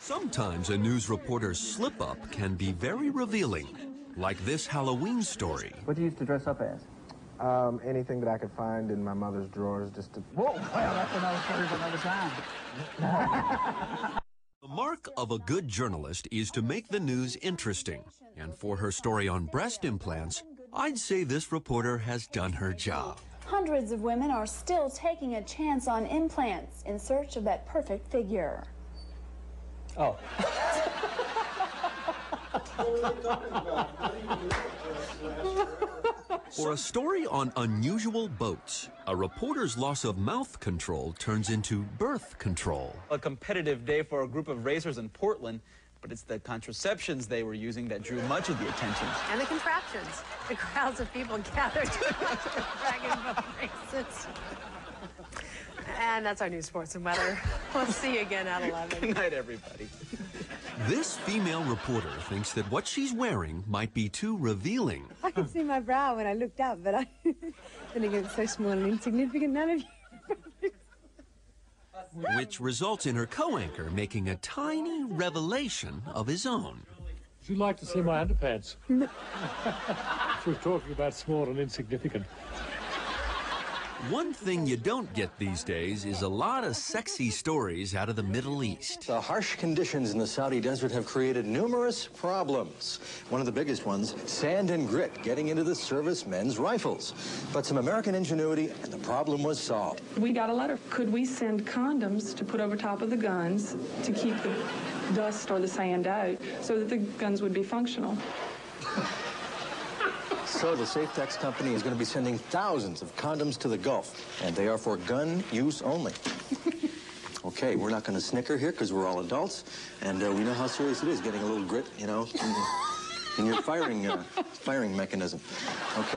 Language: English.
Sometimes a news reporter's slip-up can be very revealing, like this Halloween story. What do you used to dress up as? Anything that I could find in my mother's drawers just to... Whoa, well, that's another story for another time. The mark of a good journalist is to make the news interesting. And for her story on breast implants, I'd say this reporter has done her job. Hundreds of women are still taking a chance on implants in search of that perfect figure. Oh. For a story on unusual boats, a reporter's loss of mouth control turns into birth control. A competitive day for a group of racers in Portland, but it's the contraceptions they were using that drew much of the attention. And the contraptions. The crowds of people gathered to watch the dragon boat races. And that's our news, sports, and weather. We'll see you again at 11. Good night, everybody. This female reporter thinks that what she's wearing might be too revealing. I could see my brow when I looked up, but then again, it's so small and insignificant, none of you. Which results in her co-anchor making a tiny revelation of his own. Would you like to see my underpants? She was talking about small and insignificant. One thing you don't get these days is a lot of sexy stories out of the Middle East. The harsh conditions in the Saudi desert have created numerous problems. One of the biggest ones, sand and grit getting into the servicemen's rifles. But some American ingenuity and the problem was solved. We got a letter. Could we send condoms to put over top of the guns to keep the dust or the sand out so that the guns would be functional? So the Safetex company is going to be sending thousands of condoms to the Gulf, and they are for gun use only. Okay, we're not going to snicker here because we're all adults, and we know how serious it is getting a little grit, you know, in your firing mechanism. Okay.